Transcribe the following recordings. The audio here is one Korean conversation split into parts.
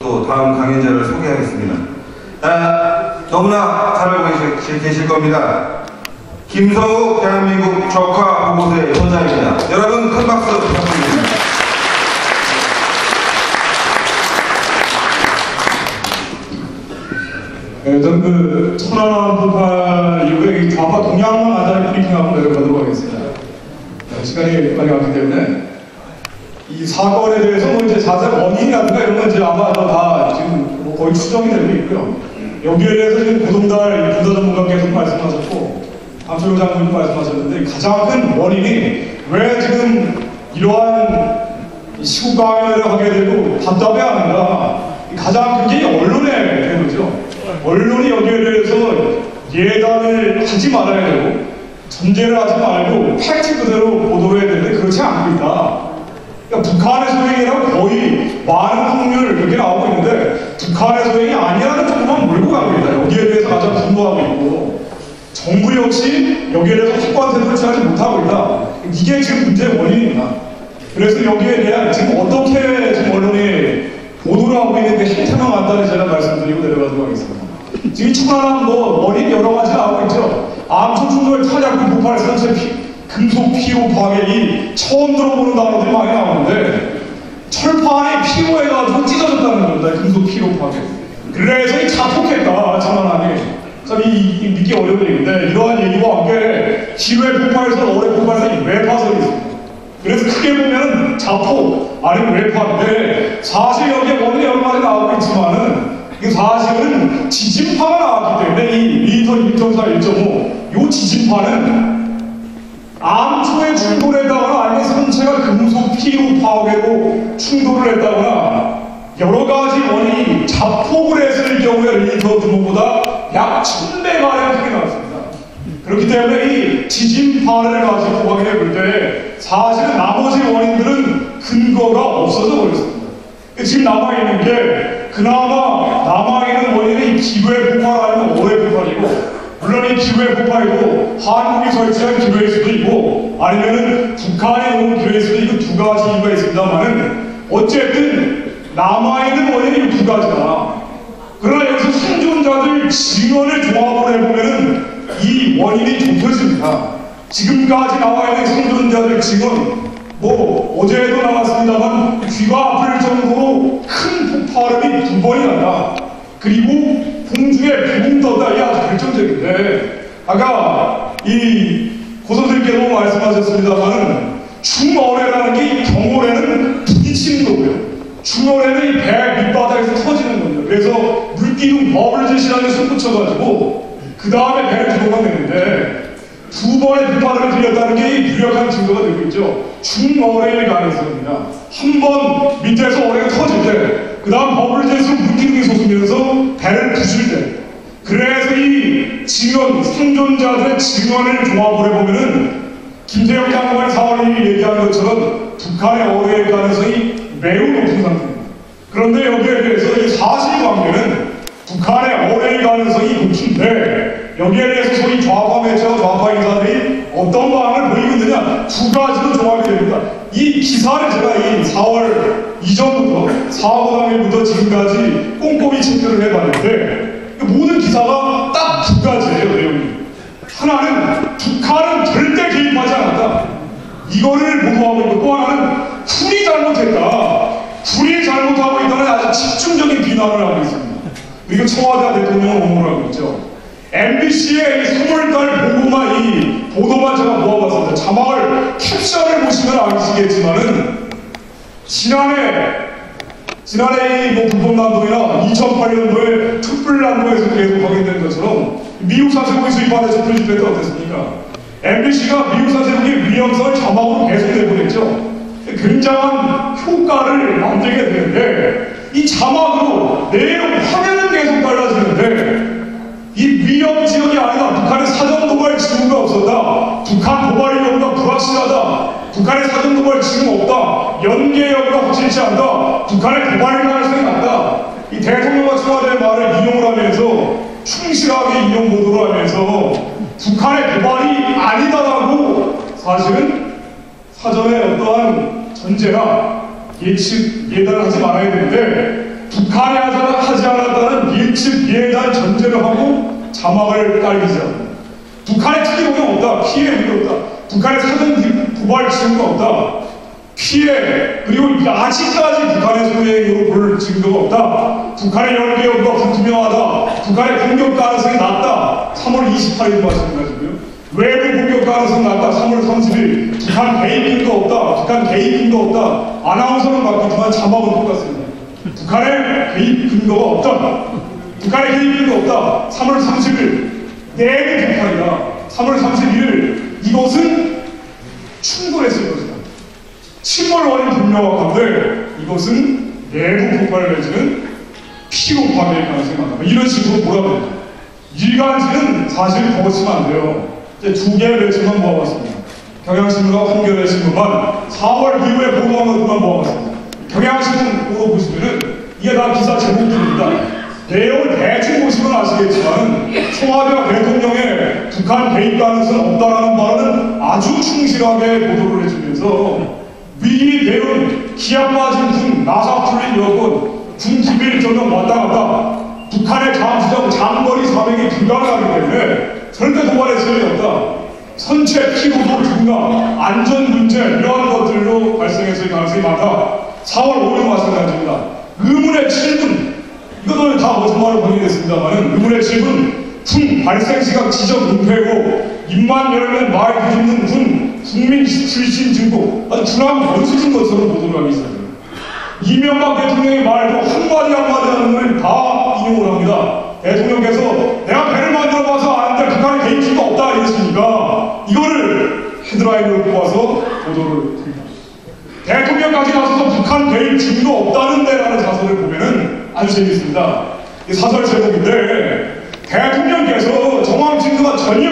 또 다음 강연자를 소개하겠습니다. 너무나 잘 알고 계실 겁니다. 김성욱 대한민국 적화 보고서의 저자입니다. 여러분 큰 박수 부탁드립니다. 저는 그 천안함 폭발 이후에 좌파 동향만 아다리 브리핑하고 내려가도록 하겠습니다. 시간이 많이 갔기 때문에 이 사건에 대해서 뭐 이제 자세한 원인이라든가 이런 건 이제 아마 다 지금 뭐 거의 추정이 되고 있고요. 여기에 대해서 지금 고동달 군사 전문가께서 말씀하셨고 함철호 장군도 말씀하셨는데 가장 큰 원인이 왜 지금 이러한 시국 강연을 하게 되고 답답해 하는가, 가장 큰 게 언론의 태도죠. 언론이 여기에 대해서 예단을 하지 말아야 되고 전제를 하지 말고 팩트 그대로 보도를 해야 되는데 그렇지 않고 있다. 그러니까 북한의 소행이라고 거의 많은 확률 이렇게 나오고 있는데 북한의 소행이 아니라는 쪽으로만 몰고 가고 있다. 여기에 대해서 가장 분노하고 있고 정부 역시 여기에 대해서 확고한 태도를 취하지 못하고 있다. 이게 지금 문제의 원인입니다. 그래서 여기에 대한 지금 어떻게 지금 언론이 보도를 하고 있는 그 행태만 간단히 제가 말씀드리고 내려가도록 하겠습니다. 지금 천안함 뭐 원인 여러 가지 나오고 있죠. 암초 충돌 타작구 폭발 선체 금속 피호 파괴이 처음 들어보는 단어들이 많이 나오는데 철판이 피호해가지고 찢어졌다는 겁니다. 금속 피호 파괴. 그래서 이 자폭했다 천안함이. 참 믿기 어려운 얘기인데 이러한 얘기와 함께 기회 폭발에서 어뢰 폭발에서 외파설이 있습니다. 그래서 크게 보면은 자폭 아니면 외파인데 사실 여기에 원인이 여러 가지 나오고 있지만은 이 사실은 지진파가 나왔기 때문에 이 리터 1.4, 1.5 이 지진파는 암초에 충돌했다거나 아니면 선체가 금속 피로 파괴로 충돌을 했다거나 여러 가지 원인이 자폭을 했을 경우에 리터 규모보다 약 1000배가량 크게 나왔습니다. 그렇기 때문에 이 지진파를 가지고 확인해 볼 때 사실은 나머지 원인들은 근거가 없어져 버렸습니다. 지금 남아있는 게 그나마 남아있는 원인이 기회 폭발 아니면 오해 폭발이고 물론 이 기회 폭발이고 한국이 설치한 기회일 수도 있고 아니면은 북한이 놓은 기회일 수도 있고 두 가지 이유가 있습니다만은 어쨌든 남아있는 원인이 두 가지다. 그러나 여기서 생존자들 증언을 종합을 해보면은 이 원인이 좁혀집니다. 지금까지 나와있는 생존자들 증언 뭐 어제도 나왔습니다만 귀가 아플 정도로 큰 폭발음이 2번이 난다. 그리고 공중에 붕 떴다. 이게 아주 결정적인데 아까 이 고선생님께도 말씀하셨습니다만 중어뢰라는 게 경어뢰는 부딪히는 거고요. 중어뢰는 이 배 밑바닥에서 터지는 겁니다. 그래서 물기둥 버블젯이라는 걸 붙여가지고 그 다음에 배를 들어가면 되는데 두 번의 폭발을 들렸다는 게 유력한 증거가 되고 있죠. 중어뢰일 가능성입니다. 한 번 밑에서 어뢰가 터질 때, 그 다음 버블젯으로 물기둥이 솟으면서 배를 부술 때, 그래서 이 증언, 생존자들의 증언을 종합을 해보면은 김태형 장관이 4월 1일 얘기한 것처럼 북한의 어뢰일 가능성이 매우 높은 상태입니다. 그런데 여기에 대해서 이 사실관계는 북한의 어뢰일 가능성이 높은데 여기에 대해서 소위 좌파 매체와 좌파 인사들이 어떤 반응을 보이고 있느냐 두 가지로 종합이 됩니다. 이 기사를 제가 이 4월 이전부터 4월 당일부터 지금까지 꼼꼼히 체크를 해봤는데 모든 기사가 딱 두 가지예요. 내용이 하나는 북한은 절대 개입하지 않았다. 이거를 보도하고 있고 또 하나는 쿨이 잘못했다. 쿨이 잘못하고 있다는 아주 집중적인 비난을 하고 있습니다. 그리고 청와대 대통령은 옹호를 하고 있죠. MBC의 3월달 보도만 제가 모아봤습니다. 자막을 캡션을 보시면 아시겠지만은 지난해 뭐 불법난도나 2008년도에 특불난도에서 계속 확인된 것처럼 미국 사세국이 수입하는 프로젝트 때 어땠습니까? MBC가 미국 사세국의 위험성을 자막으로 계속 내보냈죠. 굉장한 효과를 만들게 되는데 이 자막으로 내용 화면은 계속 달라지는데 이 위험 지역이 아니다. 북한의 사전 도발 징후가 없었다. 북한 도발 여부가 불확실하다. 북한의 사전 도발 징후 없다. 연계 여부가 확실치 않다. 북한의 도발 가능성이 낮다. 이 대통령과 청와대의 말을 인용을 하면서 충실하게 인용 보도를 하면서 북한의 도발이 아니다라고 사실은 사전에 어떠한 전제나 예측, 예단을 하지 말아야 되는데 북한이 하지 않았다는 밀집 예단 전제를 하고 자막을 깔기지 않는다. 북한의 특이동이 없다. 피해 우려 없다. 북한의 사전 도발 증거 없다. 피해 그리고 아직까지 북한의 소행으로 볼 증거가 없다. 북한의 연계 여부가 불투명하다. 북한의 공격 가능성이 낮다. 3월 28일 말씀하시고요. 외부 공격 가능성 낮다. 3월 30일. 북한 개입 근거 없다. 북한 개입 근거 없다. 아나운서는 바뀌지만 자막은 똑같습니다. 북한의 개입 근거가 없다. 북한의 개입 근거 없다. 3월 30일. 내부 북한이다. 3월 31일. 이것은 충분했을 것이다. 침몰 원인 분명한데 이것은 내부 폭발을 내지는 피로 파괴의 가능성이 많다. 이런 식으로 몰아버립니다. 일간지는 사실 거치면 안 돼요. 이제 두 개의 매체만 모아봤습니다. 경향신문과 한겨레 신문만 4월 이후에 보도한 것들만 모아봤습니다. 경향신문으로 보시면은 이게 다 기사 제목들입니다. 내용을 대충 보시면 아시겠지만 청와대와 대통령의 북한 개입 가능성 없다라는 발언은 아주 충실하게 보도를 해주면서 위기 대응, 기압 빠진 군, 나사 풀린 여건, 군 기밀 전용 왔다 갔다 북한의 잠수정 장거리 사격이 불가능하기 때문에 절대 도발의 수준이 없다. 선체 피로도 증가, 안전 문제 이러한 것들로 발생했을 가능성이 많다. 4월 5일 마찬가지입니다. 의문의 7분 이것도 다 거짓말로 번역됐습니다만 의문의 7분 군 발생 시각 지적 은폐고 입만 열면 말 뒤집는 군 국민 출신 증거 아주 불황 원수진 것처럼 보도를 하기 시작합니다. 이명박 대통령의 말도 한마디 하는 걸 다 인용을 합니다. 대통령께서 내가 배를 만들어봐서 아는데 북한에 개입 증거 없다 이랬으니까 이거를 헤드라인으로 뽑아서 보도를 합니다. 대통령까지 나서서 북한 개입 증거 없다는데 라는 자서를 보면은 아주 재밌습니다. 사설 제목인데 대통령께서 정황 증거가 전혀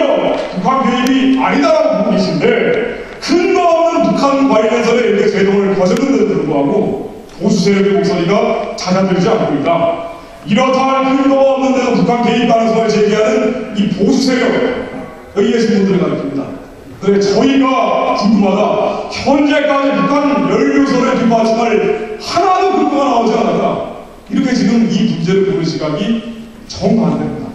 북한 개입이 아니다라고 보고 계신데 근거 없는 북한 관련해서 이렇게 제동을 거셨는데도 불구하고 보수 세력의 목소리가 잦아들지 않고 있다. 이렇다 할 근거가 없는데도 북한 개입 가능성을 제기하는 이 보수 세력 여기 계신 분들을 가르칩니다. 그래 저희가 궁금하다. 현재까지 북한 연루설의 뒷받침할 하나도 근거가 나오지 않았다. 이렇게 지금 이 문제를 보는 시각이 정반대입니다.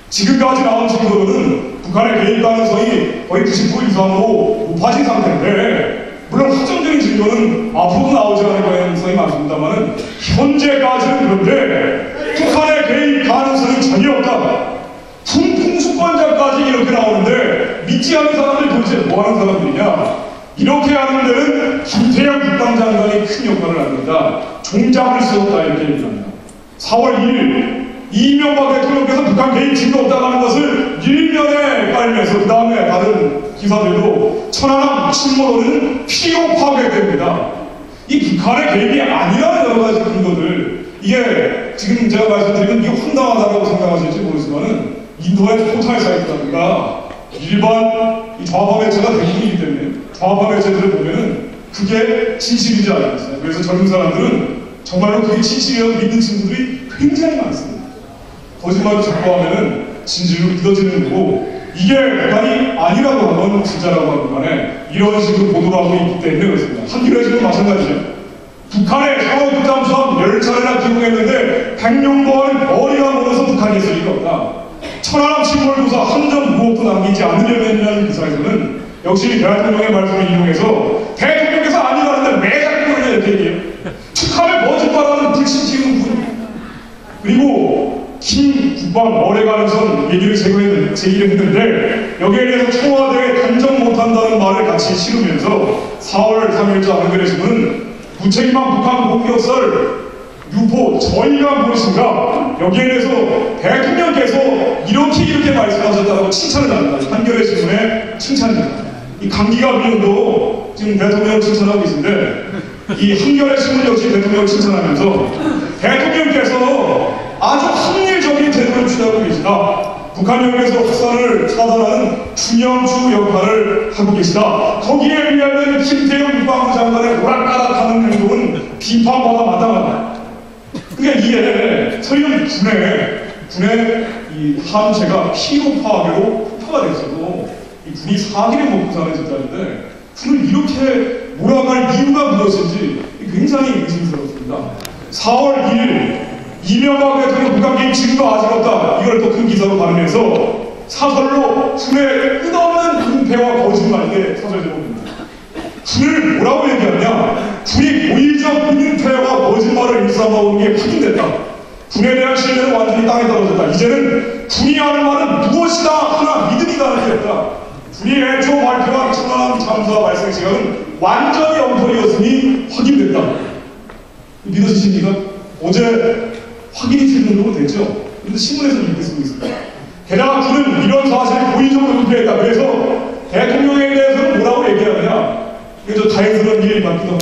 지금까지 나온 증거로는 북한의 개입 가능성이 거의 90% 이상으로 높아진 상태인데 물론 확정적인 증거는 앞으로도 나오지 않을 가능성이 많습니다만 현재까지는 그런데 북한의 개입 가능성이 전혀 없다. 풍수권자까지 이렇게 나오는데 믿지 않는 사람들이 도대체 뭐하는 사람들이냐. 이렇게 하는 데는 김태형 국방장관이 큰 역할을 합니다. 종잡을 수 없다 이렇게 얘기합니다. 4월 2일 이명박 대통령께서 북한 개입 증거 없다고 하는 것을 일면에 깔면서 그 다음에 다른 기사들도 천안함 침몰로는 피로 파괴됩니다. 이 북한의 개입이 아니라는 여러 가지 근거들 이게 지금 제가 말씀드리는 이게 황당하다고 생각하실지 모르지만은 인도의 토탈 사이트라든가 일반 이 좌파 매체가 대부분이기 때문에 좌파 매체들을 보면은 그게 진실이지 않습니까? 그래서 젊은 사람들은 정말로 그게 진실이라고 믿는 친구들이 굉장히 많습니다. 거짓말을 자꾸 하면은 진실로 믿어지는 거고 이게 북한이 아니라고 하건 진짜라고 하건 간에 이런 식으로 보도를 하고 있기 때문에 그렇습니다. 한겨레 지금 마찬가지죠. 북한의 상호 잠수함 10차례나 기동했는데 백령도와는 머리가 멀어서 북한이 있을 리가 없다. 천안함 침몰 조사 한 점 무엇도 남기지 않으려면 기사에서는 역시 대통령의 말씀을 이용해서 대통령께서 아니라는데 왜 자꾸 그러냐 이렇게 얘기해요. 북한을 거짓말하는 불신지는 분 그리고 김 국방 어뢰 가능성 얘기를 제기를 했는데 여기에 대해서 청와대에 단정 못한다는 말을 같이 실으면서 4월 3일자 한겨레 신문은 무책임한 북한 공격설 유포 저희가 무엇인가 여기에 대해서 대통령께서 이렇게 말씀하셨다고 칭찬을 합니다. 한겨레 신문의 칭찬입니다. 이 강기가 위원도 지금 대통령을 칭찬하고 계신데 이 한겨레 신문 역시 대통령을 칭찬하면서 대통령께서 아주 합리적인 태도를 취하고 계시다. 북한 영역에서 확산을 차단하는 중형주 역할을 하고 계시다. 거기에 비하면 김태형 국방부 장관의 오락가락하는 행동은 비판받아 마땅하다. 그러니까 이게 설령 군의 이 함재가 피로 파괴로 폭파가 됐어도 이 군이 사기를 먹고 사는 집단인데 군을 이렇게 몰아갈 이유가 무엇인지 굉장히 의심스럽습니다. 4월 2일 이명박 대통령 북한 개입 증거 아직 없다. 이걸 또 큰 기사로 다루면서 사설로 군의 끝없는 은폐와 거짓말, 이게 사설 제목입니다. 군을 뭐라고 얘기하냐? 군이 고의적 은폐와 거짓말을 일삼아온 게 확인됐다. 군에 대한 신뢰는 완전히 땅에 떨어졌다. 이제는 군이 하는 말은 무엇이다 하나 믿음이 가는 게 없다. 군이 애초 발표한 천안함 참사 발생 시각은 완전히 엉터리였으니 확인됐다. 믿어지십니까? 어제 확인이 될 정도로 됐죠. 그런데 신문에서도 이렇게 쓰고 있습니다. 게다가 군은 이런 사실을 고의적으로 은폐했다. 그래서 대통령에 대해서는 뭐라고 얘기하느냐? 이게 좀 다행스러운 일이 맞기도